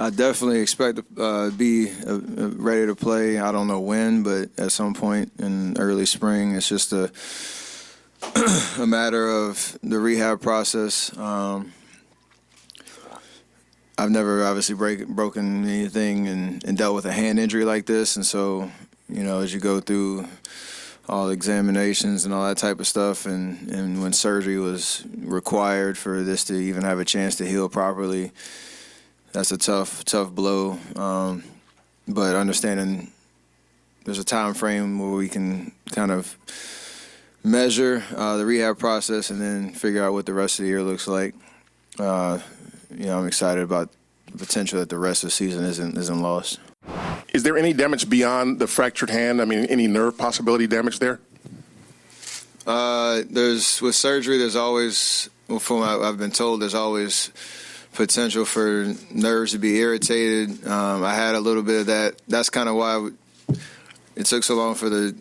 I definitely expect to be ready to play. I don't know when, but at some point in early spring. It's just a matter of the rehab process. I've never obviously broken anything and dealt with a hand injury like this, and so, as you go through all the examinations and all that type of stuff, and when surgery was required for this to even have a chance to heal properly, that's a tough blow. But understanding there's a time frame where we can kind of measure the rehab process and then figure out what the rest of the year looks like. I'm excited about the potential that the rest of the season isn't lost. Is there any damage beyond the fractured hand? I mean, any nerve possibility damage there? With surgery, there's always, from what I've been told, there's always potential for nerves to be irritated. I had a little bit of that. That's kind of why it took so long for the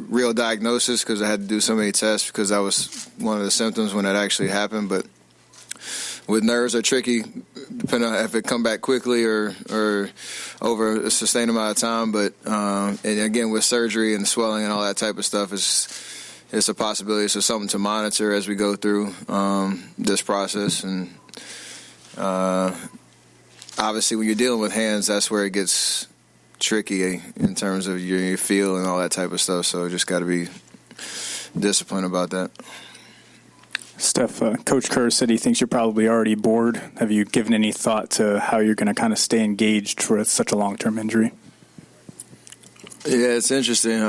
real diagnosis, because I had to do so many tests, because that was one of the symptoms when it actually happened. But with nerves, are tricky, depending on if it come back quickly or over a sustained amount of time. But and again, with surgery and swelling and all that type of stuff, it's a possibility. So something to monitor as we go through this process. And obviously, when you're dealing with hands, that's where it gets tricky in terms of your feel and all that type of stuff. So just got to be disciplined about that. Steph, Coach Kerr said he thinks you're probably already bored. Have you given any thought to how you're going to kind of stay engaged for such a long-term injury? Yeah, it's interesting.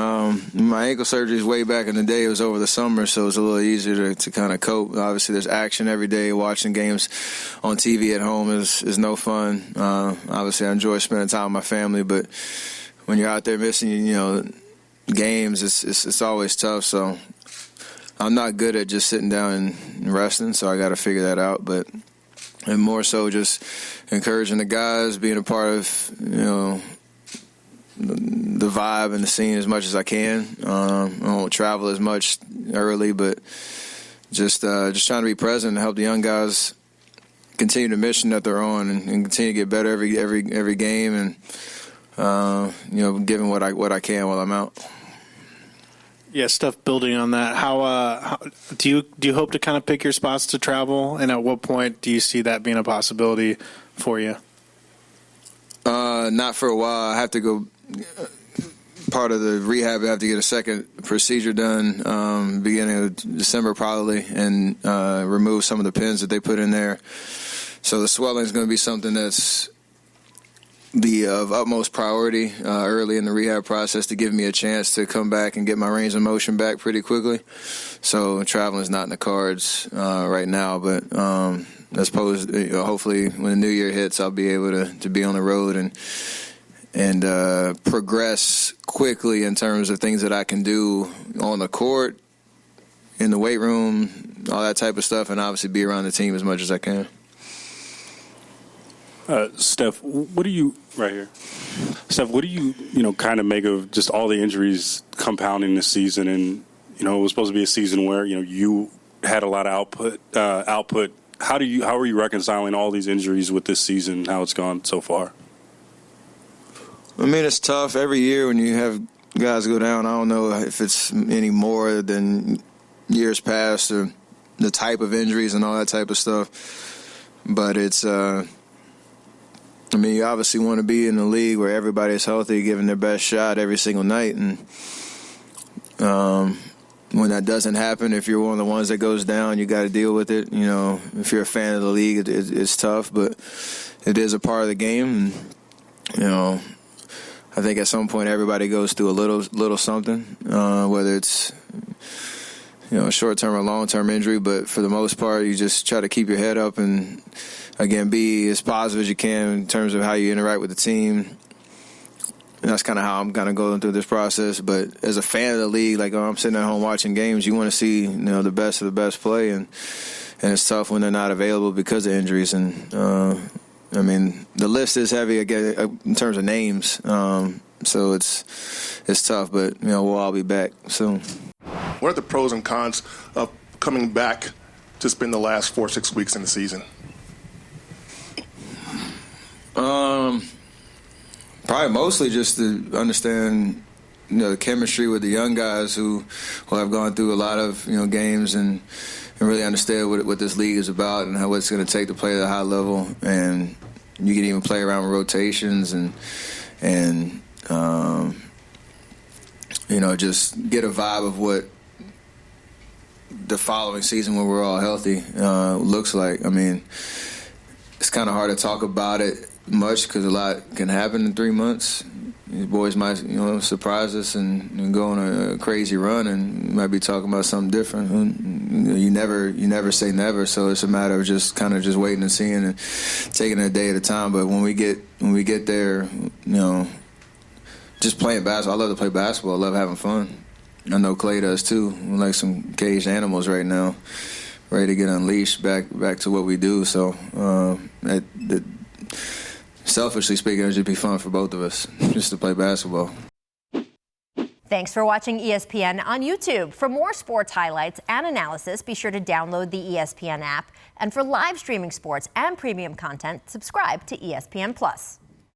My ankle surgery is way back in the day. It was over the summer, so it was a little easier to kind of cope. Obviously, there's action every day. Watching games on TV at home is no fun. Obviously, I enjoy spending time with my family, but when you're out there missing, games, it's always tough. So I'm not good at just sitting down and resting, so I got to figure that out. And more so just encouraging the guys, being a part of, the vibe and the scene as much as I can. I won't travel as much early, but just trying to be present and help the young guys continue the mission that they're on and continue to get better every game, and giving what I can while I'm out. Yeah, Steph, building on that, how do you hope to kind of pick your spots to travel, and at what point do you see that being a possibility for you? Not for a while. I have to go. Part of the rehab, I have to get a second procedure done beginning of December probably, and remove some of the pins that they put in there. So the swelling is going to be something that's of utmost priority early in the rehab process to give me a chance to come back and get my range of motion back pretty quickly. So traveling is not in the cards right now, but I suppose hopefully when the new year hits, I'll be able to be on the road and progress quickly in terms of things that I can do on the court, in the weight room, all that type of stuff, and obviously be around the team as much as I can. Steph, what do you kind of make of just all the injuries compounding this season? And it was supposed to be a season where you had a lot of output. How are you reconciling all these injuries with this season? How it's gone so far? I mean, it's tough every year when you have guys go down. I don't know if it's any more than years past or the type of injuries and all that type of stuff. But it's, you obviously want to be in the league where everybody's healthy, giving their best shot every single night. And when that doesn't happen, if you're one of the ones that goes down, you got to deal with it. If you're a fan of the league, it's tough, but it is a part of the game. And, I think at some point everybody goes through a little something, whether it's a short-term or long-term injury. But for the most part, you just try to keep your head up and, again, be as positive as you can in terms of how you interact with the team. And that's kind of how I'm kind of going through this process. But as a fan of the league, like I'm sitting at home watching games, you want to see the best of the best play, and it's tough when they're not available because of injuries. And the list is heavy again in terms of names, so it's tough. But we'll all be back soon. What are the pros and cons of coming back to spend the last 4-6 weeks in the season? Probably mostly just to understand, the chemistry with the young guys who have gone through a lot of, games and really understand what this league is about and what it's going to take to play at a high level. And you can even play around with rotations and just get a vibe of what the following season when we're all healthy looks like. I mean, it's kind of hard to talk about it much because a lot can happen in 3 months. These boys might, surprise us and go on a crazy run, and might be talking about something different. You never say never, so it's a matter of just waiting and seeing and taking it a day at a time. But when we get there, just playing basketball. I love to play basketball. I love having fun. I know Klay does too. We're like some caged animals right now, ready to get unleashed back to what we do. So, selfishly speaking, it would just be fun for both of us just to play basketball. Thanks for watching ESPN on YouTube. For more sports highlights and analysis, be sure to download the ESPN app. And for live streaming sports and premium content, subscribe to ESPN+.